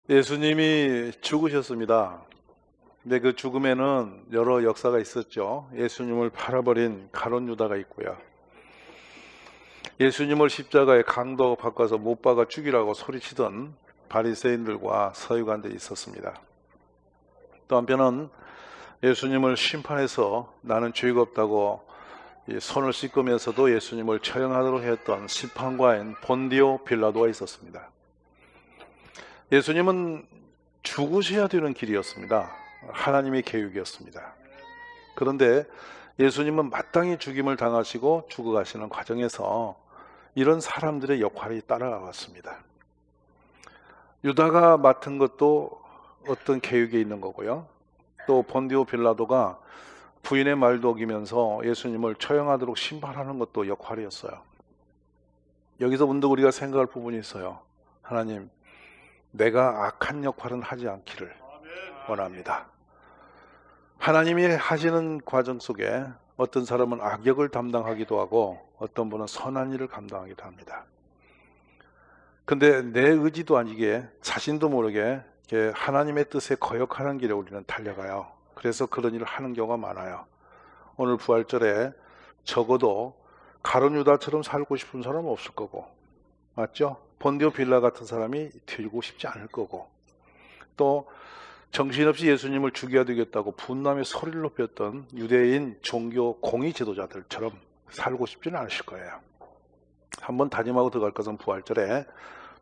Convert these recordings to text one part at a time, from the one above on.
예수님이 죽으셨습니다. 근데 그 죽음에는 여러 역사가 있었죠. 예수님을 팔아버린 가룟 유다가 있고요. 예수님을 십자가에 강도 바꿔서 못 박아 죽이라고 소리치던 바리새인들과 서기관들이 있었습니다. 또 한편은 예수님을 심판해서 나는 죄가 없다고 손을 씻으면서도 예수님을 처형하도록 했던 심판관인 본디오 빌라도가 있었습니다. 예수님은 죽으셔야 되는 길이었습니다. 하나님의 계획이었습니다. 그런데 예수님은 마땅히 죽임을 당하시고 죽어가시는 과정에서 이런 사람들의 역할이 따라왔습니다. 유다가 맡은 것도 어떤 계획이 있는 거고요. 또 본디오 빌라도가 부인의 말도 어기면서 예수님을 처형하도록 심판하는 것도 역할이었어요. 여기서 문득 우리가 생각할 부분이 있어요. 하나님, 내가 악한 역할은 하지 않기를 원합니다. 하나님이 하시는 과정 속에 어떤 사람은 악역을 담당하기도 하고 어떤 분은 선한 일을 감당하기도 합니다. 근데 내 의지도 아니게 자신도 모르게 하나님의 뜻에 거역하는 길에 우리는 달려가요. 그래서 그런 일을 하는 경우가 많아요. 오늘 부활절에 적어도 가룟 유다처럼 살고 싶은 사람은 없을 거고, 맞죠? 본디오 빌라 같은 사람이 되고 싶지 않을 거고, 또 정신없이 예수님을 죽여야 되겠다고 분노하며 소리를 높였던 유대인 종교 공의 지도자들처럼 살고 싶지는 않으실 거예요. 한번 다짐하고 들어갈 것은 부활절에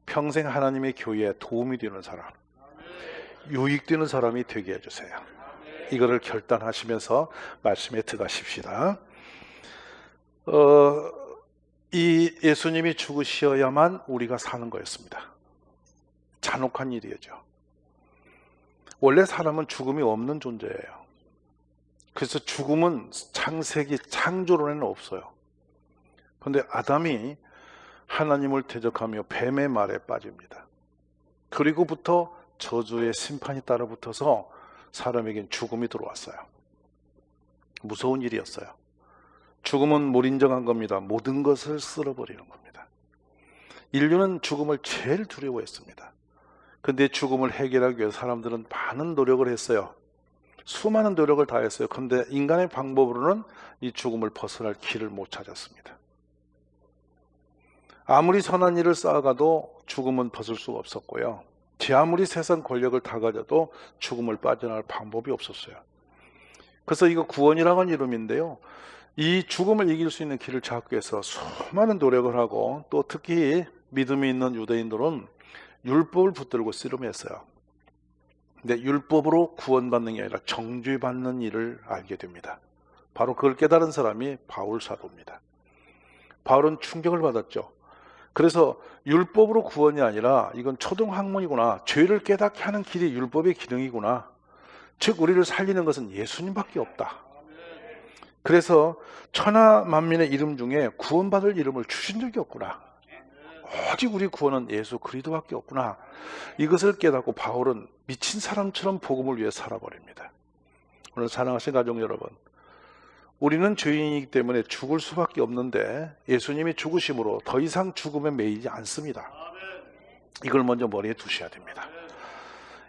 평생 하나님의 교회에 도움이 되는 사람, 유익되는 사람이 되게 해주세요. 이거를 결단하시면서 말씀에 들어가십시다. 이 예수님이 죽으셔야만 우리가 사는 거였습니다. 잔혹한 일이죠. 원래 사람은 죽음이 없는 존재예요. 그래서 죽음은 창세기 창조론에는 없어요. 그런데 아담이 하나님을 대적하며 뱀의 말에 빠집니다. 그리고부터 저주의 심판이 따라붙어서 사람에겐 죽음이 들어왔어요. 무서운 일이었어요. 죽음은 몰인정한 겁니다. 모든 것을 쓸어버리는 겁니다. 인류는 죽음을 제일 두려워했습니다. 근데 죽음을 해결하기 위해서 사람들은 많은 노력을 했어요. 수많은 노력을 다했어요. 그런데 인간의 방법으로는 이 죽음을 벗어날 길을 못 찾았습니다. 아무리 선한 일을 쌓아가도 죽음은 벗을 수가 없었고요. 제 아무리 세상 권력을 다 가져도 죽음을 빠져나갈 방법이 없었어요. 그래서 이거 구원이라는 이름인데요. 이 죽음을 이길 수 있는 길을 찾기 위해서 수많은 노력을 하고, 또 특히 믿음이 있는 유대인들은 율법을 붙들고 씨름했어요. 근데 율법으로 구원받는 게 아니라 정죄받는 일을 알게 됩니다. 바로 그걸 깨달은 사람이 바울 사도입니다. 바울은 충격을 받았죠. 그래서 율법으로 구원이 아니라 이건 초등학문이구나, 죄를 깨닫게 하는 길이 율법의 기능이구나, 즉 우리를 살리는 것은 예수님밖에 없다. 그래서 천하 만민의 이름 중에 구원받을 이름을 주신 적이 없구나, 오직 우리 구원은 예수 그리스도밖에 없구나, 이것을 깨닫고 바울은 미친 사람처럼 복음을 위해 살아버립니다. 오늘 사랑하신 가족 여러분, 우리는 죄인이기 때문에 죽을 수밖에 없는데 예수님이 죽으심으로 더 이상 죽음에 매이지 않습니다. 이걸 먼저 머리에 두셔야 됩니다.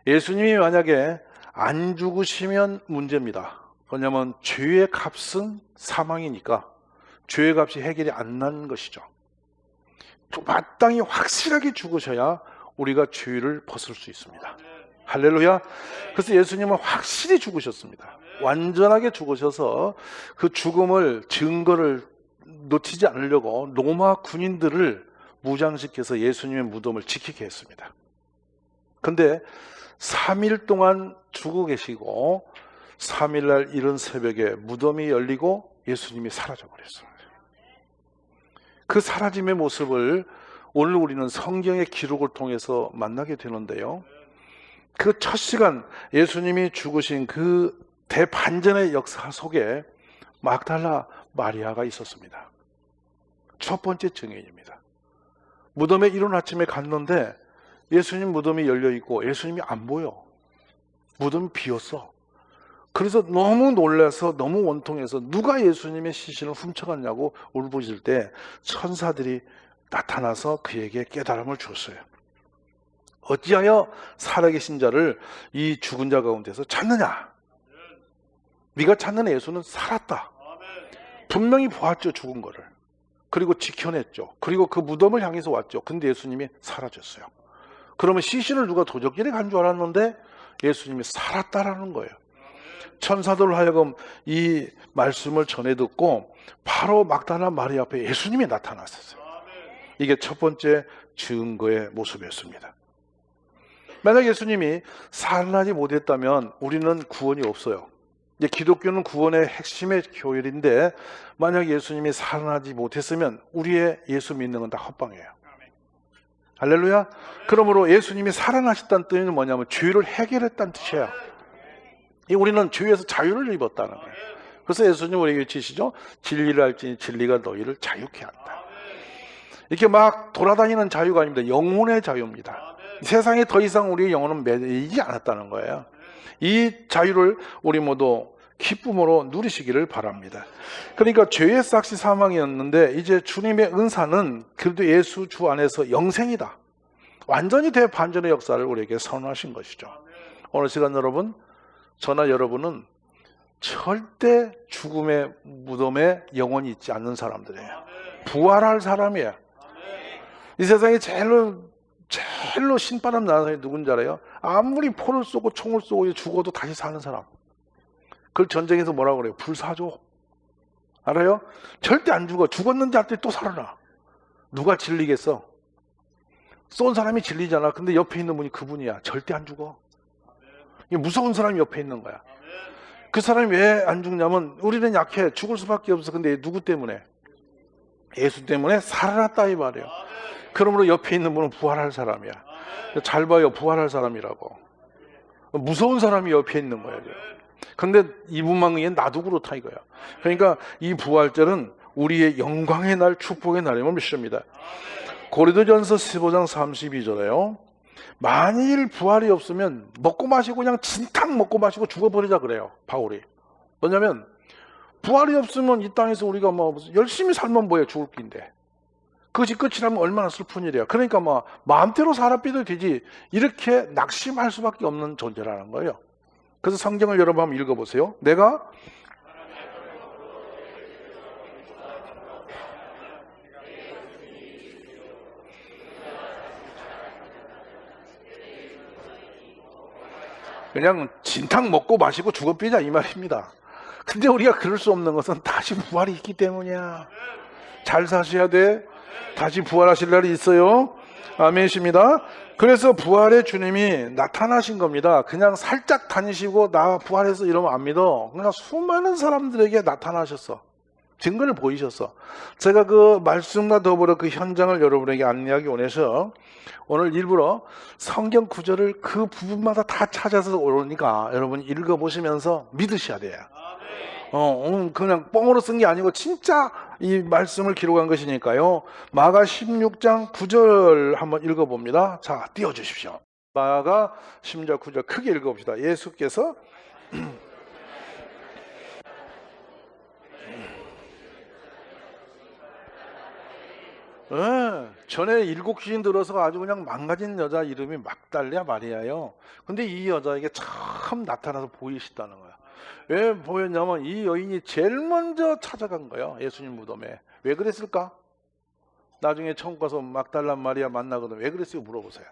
예수님이 만약에 안 죽으시면 문제입니다. 왜냐하면 죄의 값은 사망이니까 죄의 값이 해결이 안 나는 것이죠. 마땅히 확실하게 죽으셔야 우리가 죄를 벗을 수 있습니다. 할렐루야. 그래서 예수님은 확실히 죽으셨습니다. 완전하게 죽으셔서 그 죽음을, 증거를 놓치지 않으려고 로마 군인들을 무장시켜서 예수님의 무덤을 지키게 했습니다. 근데 3일 동안 죽어 계시고 3일날 이른 새벽에 무덤이 열리고 예수님이 사라져 버렸어요. 그 사라짐의 모습을 오늘 우리는 성경의 기록을 통해서 만나게 되는데요. 그 첫 시간 예수님이 죽으신 그 대반전의 역사 속에 막달라 마리아가 있었습니다. 첫 번째 증인입니다. 무덤에 이른 아침에 갔는데 예수님 무덤이 열려 있고 예수님이 안 보여. 무덤이 비었어. 그래서 너무 놀라서, 너무 원통해서 누가 예수님의 시신을 훔쳐갔냐고 울부짖을 때 천사들이 나타나서 그에게 깨달음을 줬어요. 어찌하여 살아계신 자를 이 죽은 자 가운데서 찾느냐? 네가 찾는 예수는 살았다. 분명히 보았죠, 죽은 거를. 그리고 지켜냈죠. 그리고 그 무덤을 향해서 왔죠. 근데 예수님이 사라졌어요. 그러면 시신을 누가 도적질에 간 줄 알았는데 예수님이 살았다라는 거예요. 천사들 하여금 이 말씀을 전해 듣고 바로 막달라 마리아 앞에 예수님이 나타났었어요. 이게 첫 번째 증거의 모습이었습니다. 만약 예수님이 살아나지 못했다면 우리는 구원이 없어요. 이제 기독교는 구원의 핵심의 교율인데 만약 예수님이 살아나지 못했으면 우리의 예수 믿는 건 다 헛방이에요. 할렐루야. 그러므로 예수님이 살아나셨다는 뜻은 뭐냐면 죄를 해결했다는 뜻이에요. 우리는 죄에서 자유를 입었다는 거예요. 그래서 예수님 우리에게 외치시죠. 진리를 알지니 진리가 너희를 자유케 한다. 이렇게 막 돌아다니는 자유가 아닙니다. 영혼의 자유입니다. 세상에 더 이상 우리의 영혼은 매이지 않았다는 거예요. 이 자유를 우리 모두 기쁨으로 누리시기를 바랍니다. 그러니까 죄의 삭시 사망이었는데 이제 주님의 은사는 그래도 예수 주 안에서 영생이다. 완전히 대반전의 역사를 우리에게 선언하신 것이죠. 오늘 시간 여러분, 저나 여러분은 절대 죽음의 무덤에 영혼이 있지 않는 사람들이에요. 부활할 사람이에요. 이 세상에 제일로 신바람 나는 사람이 누군지 알아요? 아무리 포를 쏘고 총을 쏘고 죽어도 다시 사는 사람. 그걸 전쟁에서 뭐라고 그래요? 불사조. 알아요? 절대 안 죽어. 죽었는지 알았더니 또 살아나. 누가 진리겠어? 쏜 사람이 진리잖아. 근데 옆에 있는 분이 그분이야. 절대 안 죽어. 무서운 사람이 옆에 있는 거야. 그 사람이 왜 안 죽냐면 우리는 약해. 죽을 수밖에 없어. 근데 누구 때문에? 예수 때문에 살아났다 이 말이에요. 그러므로 옆에 있는 분은 부활할 사람이야. 잘 봐요. 부활할 사람이라고. 무서운 사람이 옆에 있는 거야. 근데 이분만 그냥 나도 그렇다 이거야. 그러니까 이 부활절은 우리의 영광의 날, 축복의 날임을 믿습니다. 고린도전서 15장 32절에요. 만일 부활이 없으면 먹고 마시고 그냥 진탕 먹고 마시고 죽어버리자 그래요. 바울이. 뭐냐면 부활이 없으면 이 땅에서 우리가 뭐 열심히 살면 뭐예요? 죽을 긴데. 그것이 끝이라면 얼마나 슬픈 일이야. 그러니까 뭐 마음대로 살아비도 되지 이렇게 낙심할 수밖에 없는 존재라는 거예요. 그래서 성경을 여러분 한번 읽어보세요. 내가 그냥 진탕 먹고 마시고 죽어삐자 이 말입니다. 근데 우리가 그럴 수 없는 것은 다시 부활이 있기 때문이야. 잘 사셔야 돼. 다시 부활하실 날이 있어요. 아멘이십니다. 그래서 부활의 주님이 나타나신 겁니다. 그냥 살짝 다니시고 나 부활해서 이러면 안 믿어. 그냥 수많은 사람들에게 나타나셨어. 증거를 보이셨어. 제가 그 말씀과 더불어 그 현장을 여러분에게 안내하기 원해서 오늘 일부러 성경 구절을 그 부분마다 다 찾아서 오니까 여러분 읽어보시면서 믿으셔야 돼요. 그냥 뻥으로 쓴 게 아니고 진짜 이 말씀을 기록한 것이니까요. 마가 16장 9절 한번 읽어봅니다. 자, 띄워주십시오. 마가 16장 9절 크게 읽어봅시다. 예수께서 전에 7 귀신 들어서 아주 그냥 망가진 여자 이름이 막달라 마리아예요. 근데 이 여자에게 처음 나타나서 보이시다는 거야. 왜 보였냐면 이 여인이 제일 먼저 찾아간 거예요. 예수님 무덤에. 왜 그랬을까? 나중에 처음 가서 막달라 마리아 만나거든. 왜 그랬어요? 물어보세요.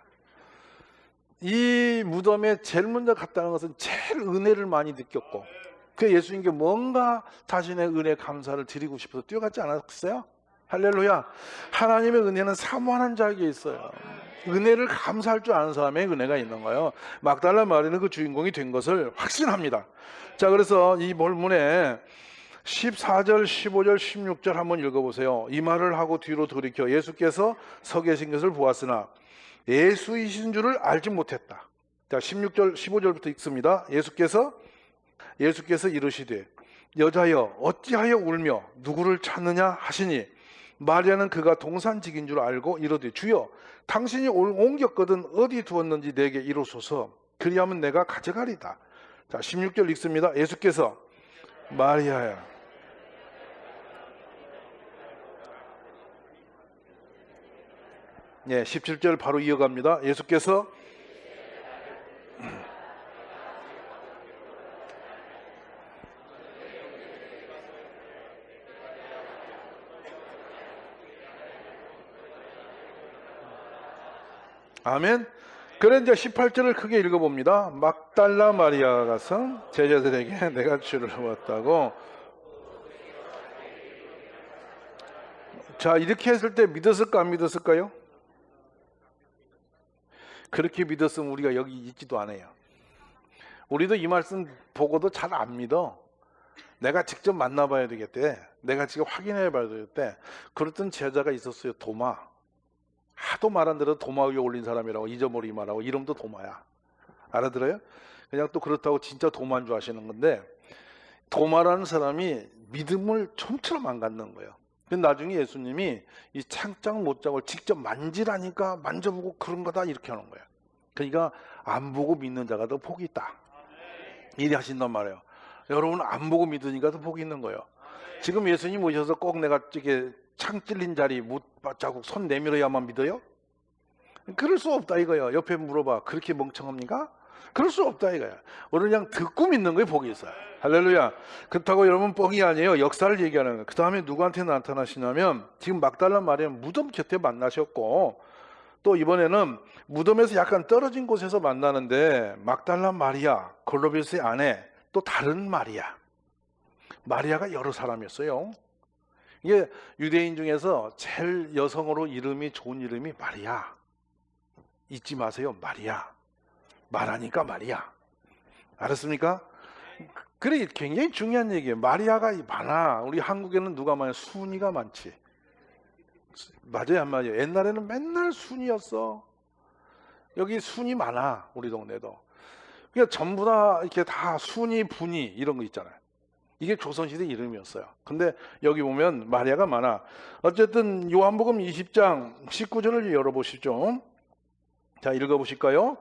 이 무덤에 제일 먼저 갔다는 것은 제일 은혜를 많이 느꼈고 그 예수님께 뭔가 자신의 은혜 감사를 드리고 싶어서 뛰어갔지 않았어요? 할렐루야. 하나님의 은혜는 사모하는 자에게 있어요. 은혜를 감사할 줄 아는 사람의 은혜가 있는 거예요. 막달라 마리아는 그 주인공이 된 것을 확신합니다. 자, 그래서 이 본문에 14절, 15절, 16절 한번 읽어보세요. 이 말을 하고 뒤로 돌이켜 예수께서 서 계신 것을 보았으나 예수이신 줄을 알지 못했다. 자, 16절, 15절부터 읽습니다. 예수께서 이르시되 여자여 어찌하여 울며 누구를 찾느냐 하시니 마리아는 그가 동산직인 줄 알고 이르되 주여 당신이 옮겼거든 어디 두었는지 내게 이루소서 그리하면 내가 가져가리다. 자, 16절 읽습니다. 예수께서 마리아야. 네, 17절 바로 이어갑니다. 예수께서 아멘. 그래 이제 18절을 크게 읽어봅니다. 막달라 마리아가 가서 제자들에게 내가 주를 보았다고. 자, 이렇게 했을 때 믿었을까 안 믿었을까요? 그렇게 믿었으면 우리가 여기 있지도 않아요. 우리도 이 말씀 보고도 잘 안 믿어. 내가 직접 만나봐야 되겠대. 내가 지금 확인해 봐야 되겠대. 그랬던 제자가 있었어요. 도마. 하도 말한 대로 도마 위에 올린 사람이라고 잊어버리기 말하고 이름도 도마야. 알아들어요? 그냥 또 그렇다고 진짜 도마인 줄 아시는 건데, 도마라는 사람이 믿음을 좀처럼 안 갖는 거예요. 근데 나중에 예수님이 이 창작 못작을 직접 만지라니까 만져보고 그런 거다 이렇게 하는 거예요. 그러니까 안 보고 믿는 자가 더 복이 있다. 이리 하신단 말이에요. 여러분 안 보고 믿으니까 더 복이 있는 거예요. 지금 예수님 오셔서 꼭 내가 이게 창 찔린 자리 못자국 손 내밀어야만 믿어요? 그럴 수 없다 이거예요. 옆에 물어봐. 그렇게 멍청합니까? 그럴 수 없다 이거야. 우리는 그냥 듣고 믿는 거에 복이 있어요. 할렐루야. 그렇다고 여러분 뻥이 아니에요. 역사를 얘기하는 거예요. 그 다음에 누구한테 나타나시냐면 지금 막달라 마리아 무덤 곁에 만나셨고, 또 이번에는 무덤에서 약간 떨어진 곳에서 만나는데 막달라 마리아, 골로비스의 아내, 또 다른 마리아. 마리아가 여러 사람이었어요. 이게 유대인 중에서 제일 여성으로 이름이 좋은 이름이 마리아. 잊지 마세요. 마리아. 말하니까 마리아. 알았습니까? 그래 굉장히 중요한 얘기예요. 마리아가 많아. 우리 한국에는 누가 많아요? 순이가 많지. 맞아요 안 맞아요? 옛날에는 맨날 순이었어. 여기 순이 많아. 우리 동네도. 그러니까 전부 다 이렇게 다 순이 분이 이런 거 있잖아요. 이게 조선시대 이름이었어요. 근데 여기 보면 마리아가 많아. 어쨌든 요한복음 20장 19절을 열어보시죠. 자, 읽어보실까요?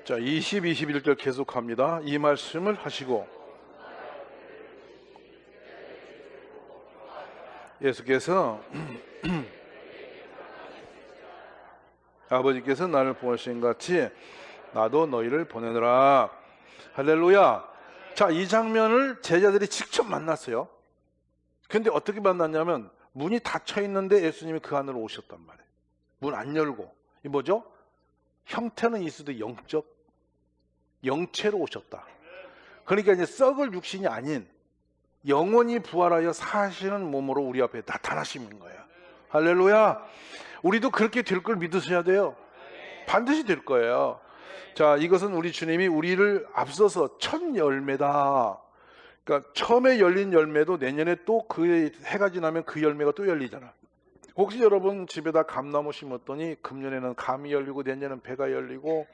자, 20, 21절 계속합니다. 이 말씀을 하시고 예수께서 아버지께서 나를 보내신 같이 나도 너희를 보내느라. 할렐루야. 자, 이 장면을 제자들이 직접 만났어요. 근데 어떻게 만났냐면 문이 닫혀 있는데 예수님이 그 안으로 오셨단 말이에요. 문 안 열고. 이 뭐죠? 형태는 있어도 영적 영체로 오셨다. 그러니까 이제 썩을 육신이 아닌 영원히 부활하여 사시는 몸으로 우리 앞에 나타나시는 거예요. 할렐루야. 우리도 그렇게 될 걸 믿으셔야 돼요. 반드시 될 거예요. 자, 이것은 우리 주님이 우리를 앞서서 첫 열매다. 그러니까 처음에 열린 열매도 내년에 또 그 해가 지나면 그 열매가 또 열리잖아. 혹시 여러분 집에다 감나무 심었더니 금년에는 감이 열리고 내년에는 배가 열리고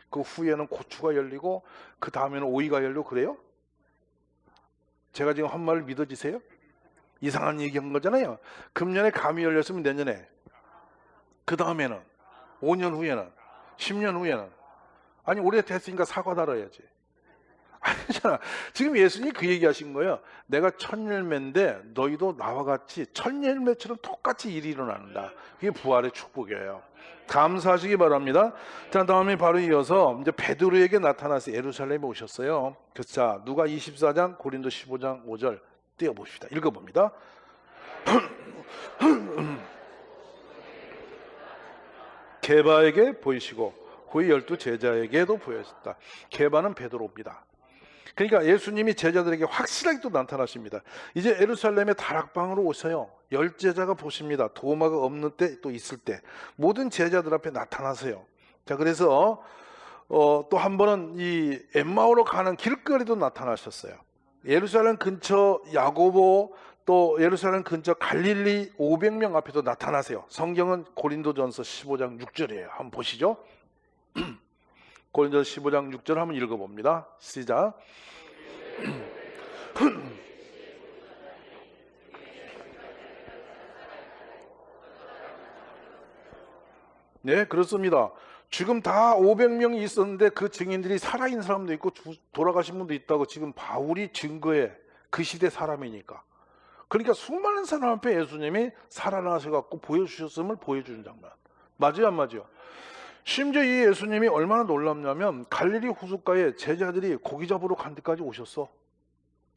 그 후에는 고추가 열리고 그 다음에는 오이가 열리고 그래요? 제가 지금 한 말을 믿어지세요? 이상한 얘기한 거잖아요. 금년에 감이 열렸으면 내년에, 그 다음에는 5년 후에는, 10년 후에는, 아니 올해 됐으니까 사과 달아야지. 아니잖아. 지금 예수님이 그 얘기하신 거예요. 내가 첫 열매인데 너희도 나와 같이 첫 열매처럼 똑같이 일이 일어난다. 그게 부활의 축복이에요. 감사하시기 바랍니다. 자, 다음에 바로 이어서 이제 베드로에게 나타나서 예루살렘에 오셨어요. 자, 누가 24장, 고린도 15장 5절 띄워봅시다. 읽어봅니다. 게바에게 보이시고 그의 12 제자에게도 보였다. 게바는 베드로입니다. 그러니까 예수님이 제자들에게 확실하게 또 나타나십니다. 이제 예루살렘의 다락방으로 오세요. 10제자가 보십니다. 도마가 없는 때 또 있을 때 모든 제자들 앞에 나타나세요. 자, 그래서 또 한 번은 이 엠마오로 가는 길거리도 나타나셨어요. 예루살렘 근처 야고보, 또 예루살렘 근처 갈릴리 500명 앞에도 나타나세요. 성경은 고린도전서 15장 6절이에요. 한번 보시죠. 고린도전서 15장 6절 한번 읽어봅니다. 시작. 네, 그렇습니다. 지금 다 500명이 있었는데 그 증인들이 살아있는 사람도 있고 돌아가신 분도 있다고. 지금 바울이 증거해. 그 시대 사람이니까. 그러니까 수많은 사람 앞에 예수님이 살아나셔갖고 보여주셨음을 보여주는 장면. 맞아요 안 맞아요? 심지어 이 예수님이 얼마나 놀랍냐면 갈릴리 호숫가에 제자들이 고기 잡으러 간 데까지 오셨어.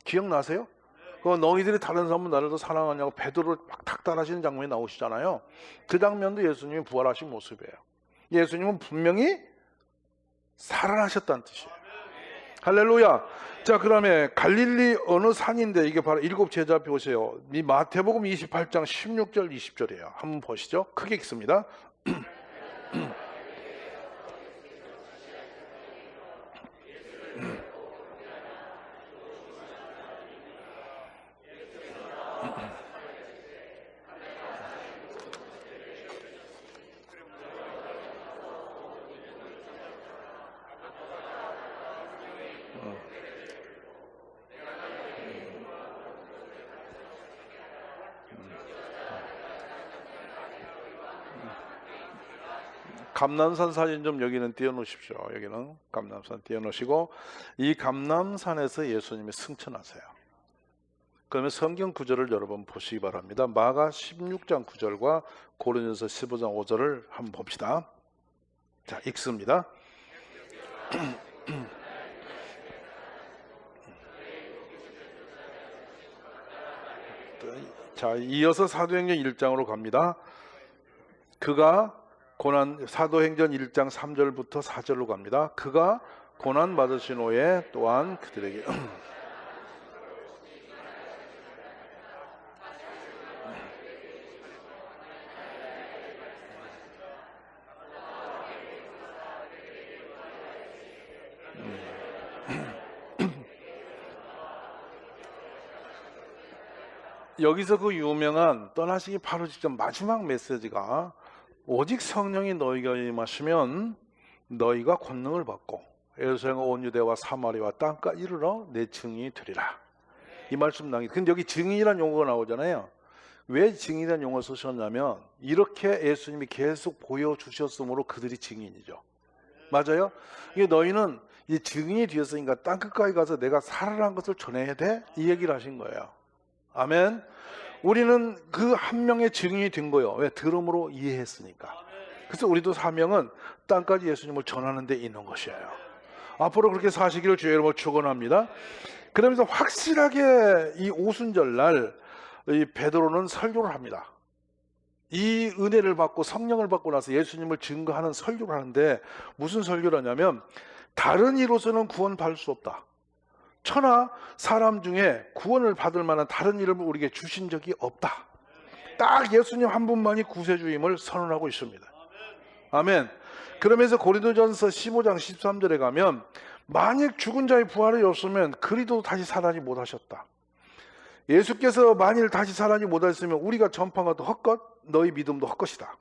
기억나세요? 너희들이 다른 사람은 나를 더 사랑하냐고 베드로를 막 닥달하시는 장면이 나오시잖아요. 그 장면도 예수님이 부활하신 모습이에요. 예수님은 분명히 살아나셨다는 뜻이에요. 할렐루야. 자, 그다음에 갈릴리 어느 산인데 이게 바로 일곱 제자 보세요. 이 마태복음 28장 16절 20절이에요. 한번 보시죠. 크게 읽습니다. 감람산 사진 좀 여기는 띄워놓으십시오. 여기는 감람산 띄워놓으시고 이 감람산에서 예수님이 승천하세요. 그러면 성경 구절을 여러분 보시기 바랍니다. 마가 16장 9절과 고린도서 15장 5절을 한번 봅시다. 자, 읽습니다. 자, 이어서 사도행전 1장으로 갑니다. 그가 사도행전 1장 3절부터 4절로 갑니다. 그가 고난 받으신 후에 또한 그들에게 여기서 그 유명한 떠나시기 바로 직전 마지막 메시지가 오직 성령이 너희가 임하시면 너희가 권능을 받고 예루살렘과 온 유대와 사마리아와 땅까지 이르러 내 증인이 되리라. 이 말씀 나기. 근데 여기 증인이라는 용어가 나오잖아요. 왜 증인이라는 용어를 쓰셨냐면 이렇게 예수님이 계속 보여주셨으므로 그들이 증인이죠. 맞아요? 이게 너희는 이 증인이 되었으니까 땅끝까지 가서 내가 살아난 것을 전해야 돼? 이 얘기를 하신 거예요. 아멘. 우리는 그 한 명의 증인이 된 거예요. 왜? 들음으로 이해했으니까. 그래서 우리도 사명은 땅까지 예수님을 전하는 데 있는 것이에요. 앞으로 그렇게 사시기를 주의 이름으로 축원합니다. 그러면서 확실하게 이 오순절날 이 베드로는 설교를 합니다. 이 은혜를 받고 성령을 받고 나서 예수님을 증거하는 설교를 하는데 무슨 설교를 하냐면 다른 이로서는 구원받을 수 없다. 천하 사람 중에 구원을 받을 만한 다른 이름을 우리에게 주신 적이 없다. 딱 예수님 한 분만이 구세주임을 선언하고 있습니다. 아멘. 그러면서 고린도전서 15장 13절에 가면 만약 죽은 자의 부활이 없으면 그리스도도 다시 살아나지 못하셨다. 예수께서 만일 다시 살아나지 못하셨으면 우리가 전파한 것도 헛것, 너희 믿음도 헛것이다.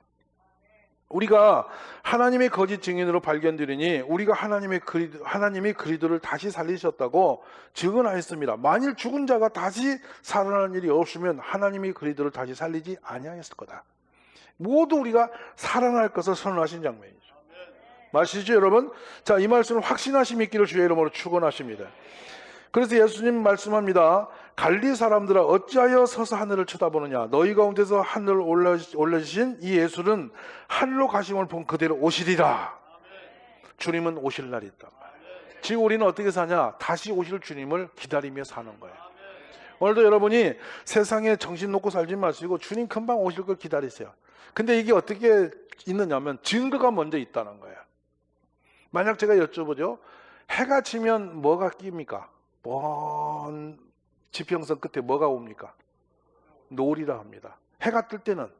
우리가 하나님의 거짓 증인으로 발견되리니 우리가 하나님이 그리스도를 다시 살리셨다고 증언하였습니다. 만일 죽은 자가 다시 살아나는 일이 없으면 하나님이 그리스도를 다시 살리지 아니하였을 거다. 모두 우리가 살아날 것을 선언하신 장면이죠. 맞으시죠, 여러분? 자, 이 말씀을 확신하심 있기를 주의 이름으로 축원하십니다. 그래서 예수님 말씀합니다. 갈릴리 사람들아 어찌하여 서서 하늘을 쳐다보느냐. 너희 가운데서 하늘을 올려주신 이 예수는 하늘로 가심을 본 그대로 오시리라. 주님은 오실 날이 있단 말이에요. 지금 우리는 어떻게 사냐? 다시 오실 주님을 기다리며 사는 거예요. 오늘도 여러분이 세상에 정신 놓고 살지 마시고 주님 금방 오실 걸 기다리세요. 근데 이게 어떻게 있느냐면 증거가 먼저 있다는 거예요. 만약 제가 여쭤보죠. 해가 지면 뭐가 낍니까? 먼 지평선 끝에 뭐가 옵니까? 노을이라 합니다. 해가 뜰 때는,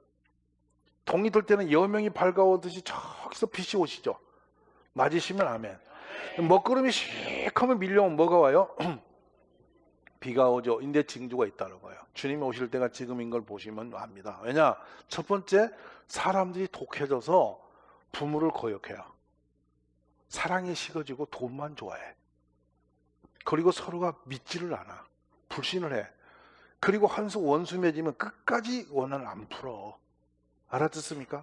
동이 뜰 때는 여명이 밝아오듯이 저기서 빛이 오시죠. 맞으시면 아멘. 먹구름이 시커멓게 밀려오면 뭐가 와요? 비가 오죠. 근데 징조가 있다는 거예요. 주님이 오실 때가 지금인 걸 보시면 압니다. 왜냐? 첫 번째, 사람들이 독해져서 부모를 거역해요. 사랑이 식어지고 돈만 좋아해. 그리고 서로가 믿지를 않아. 불신을 해. 그리고 원수 맺으면 끝까지 원한을 안 풀어. 알아듣습니까?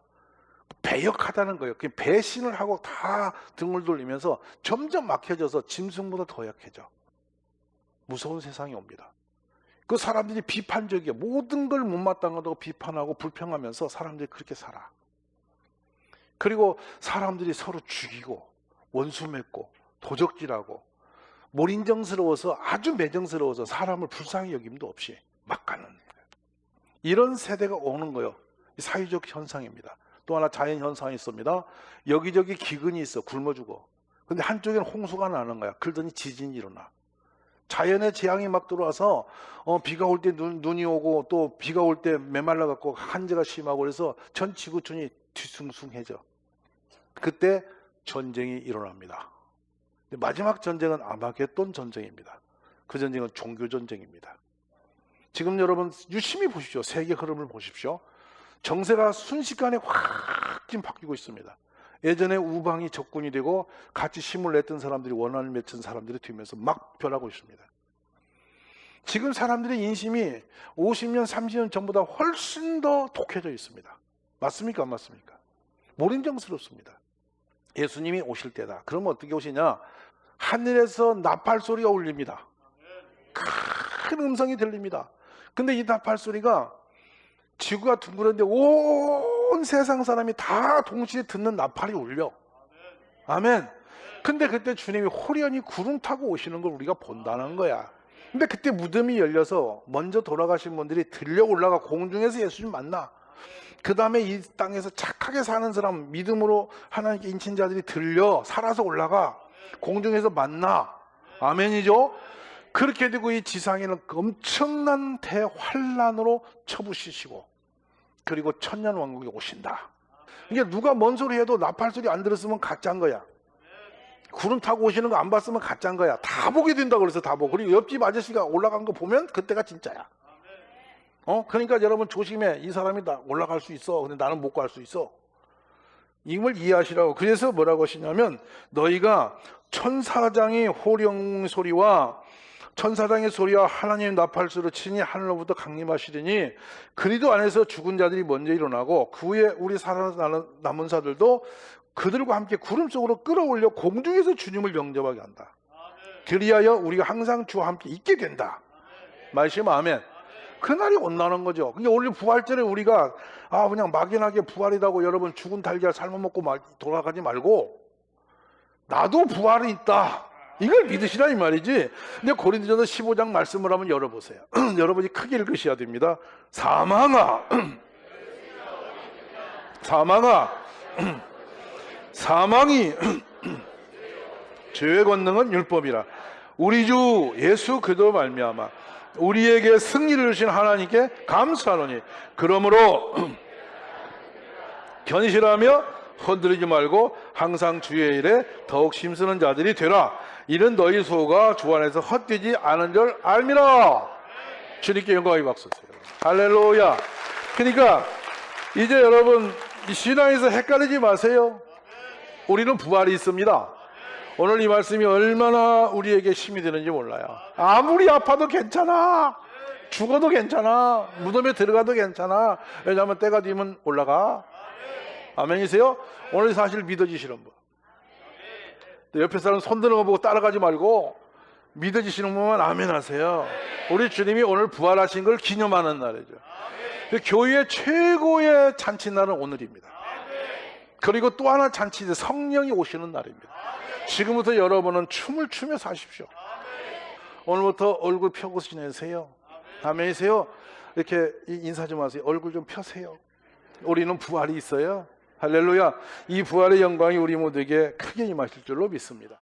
배역하다는 거예요. 그냥 배신을 하고 다 등을 돌리면서 점점 막혀져서 짐승보다 더 약해져. 무서운 세상이 옵니다. 그 사람들이 비판적이야. 모든 걸 못마땅하다고 비판하고 불평하면서 사람들이 그렇게 살아. 그리고 사람들이 서로 죽이고 원수 맺고 도적질하고 몰인정스러워서 아주 매정스러워서 사람을 불쌍히 여김도 없이 막 가는 거예요. 이런 세대가 오는 거예요. 사회적 현상입니다. 또 하나 자연 현상이 있습니다. 여기저기 기근이 있어 굶어 죽어. 근데 한쪽에는 홍수가 나는 거야. 그러더니 지진이 일어나. 자연의 재앙이 막 들어와서 비가 올 때 눈이 오고 또 비가 올 때 메말라 갖고 한재가 심하고 그래서 전 지구촌이 뒤숭숭해져. 그때 전쟁이 일어납니다. 마지막 전쟁은 아마겟돈 전쟁입니다. 그 전쟁은 종교 전쟁입니다. 지금 여러분 유심히 보십시오. 세계 흐름을 보십시오. 정세가 순식간에 확 지금 바뀌고 있습니다. 예전에 우방이 적군이 되고 같이 힘을 냈던 사람들이 원한을 맺은 사람들이 되면서 막 변하고 있습니다. 지금 사람들의 인심이 50년, 30년 전보다 훨씬 더 독해져 있습니다. 맞습니까? 안 맞습니까? 몰인정스럽습니다. 예수님이 오실 때다. 그러면 어떻게 오시냐? 하늘에서 나팔 소리가 울립니다. 큰 음성이 들립니다. 근데 이 나팔 소리가 지구가 둥그런데 온 세상 사람이 다 동시에 듣는 나팔이 울려. 아멘. 근데 그때 주님이 호련히 구름 타고 오시는 걸 우리가 본다는 거야. 근데 그때 무덤이 열려서 먼저 돌아가신 분들이 들려 올라가 공중에서 예수님 만나. 그 다음에 이 땅에서 착하게 사는 사람, 믿음으로 하나님께 인친 자들이 들려 살아서 올라가 공중에서 만나. 아멘이죠. 그렇게 되고 이 지상에는 엄청난 대환란으로 쳐부시시고 그리고 천년왕국이 오신다. 이게 누가 뭔 소리 해도 나팔 소리 안 들었으면 가짜인 거야. 구름 타고 오시는 거 안 봤으면 가짜인 거야. 다 보게 된다고 그래서 다 보고. 그리고 옆집 아저씨가 올라간 거 보면 그때가 진짜야. 그러니까 여러분 조심해. 이 사람이 다 올라갈 수 있어. 근데 나는 못 갈 수 있어. 이걸 이해하시라고. 그래서 뭐라고 하시냐면 너희가 천사장이 호령 소리와 천사장의 소리와 하나님 나팔 소리로 친히 하늘로부터 강림하시리니 그리도 안에서 죽은 자들이 먼저 일어나고 그 후에 우리 살아남은 자들도 그들과 함께 구름 속으로 끌어올려 공중에서 주님을 영접하게 한다. 그리하여 우리가 항상 주와 함께 있게 된다. 말씀 아멘. 그날이 온다는 거죠. 그러니까 오늘 부활절에 우리가 그냥 막연하게 부활이라고 여러분 죽은 달걀 삶아먹고 돌아가지 말고 나도 부활이 있다. 이걸 믿으시라 이 말이지. 근데 고린도전서 15장 말씀을 한번 열어보세요. 여러분이 크게 읽으셔야 됩니다. 사망아 사망이 죄의 권능은 율법이라 우리 주 예수 그리스도 말미암아 우리에게 승리를 주신 하나님께 감사하노니 그러므로 견실하며 흔들리지 말고 항상 주의 일에 더욱 힘쓰는 자들이 되라. 이는 너희 소가 주 안에서 헛되지 않은 줄 알미라. 주님께 영광의 박수 주세요. 할렐루야. 그러니까 이제 여러분 이 신앙에서 헷갈리지 마세요. 우리는 부활이 있습니다. 오늘 이 말씀이 얼마나 우리에게 힘이 되는지 몰라요. 아무리 아파도 괜찮아. 죽어도 괜찮아. 무덤에 들어가도 괜찮아. 왜냐하면 때가 되면 올라가. 아멘이세요? 오늘 사실 믿어지시는 분. 옆에 사람 손 드는 거 보고 따라가지 말고 믿어지시는 분만 아멘 하세요. 우리 주님이 오늘 부활하신 걸 기념하는 날이죠. 교회의 최고의 잔치날은 오늘입니다. 그리고 또 하나 잔치, 성령이 오시는 날입니다. 지금부터 여러분은 춤을 추며 사십시오. 오늘부터 얼굴 펴고 지내세요. 아멘이세요? 이렇게 인사 좀 하세요. 얼굴 좀 펴세요. 우리는 부활이 있어요. 할렐루야. 이 부활의 영광이 우리 모두에게 크게 임하실 줄로 믿습니다.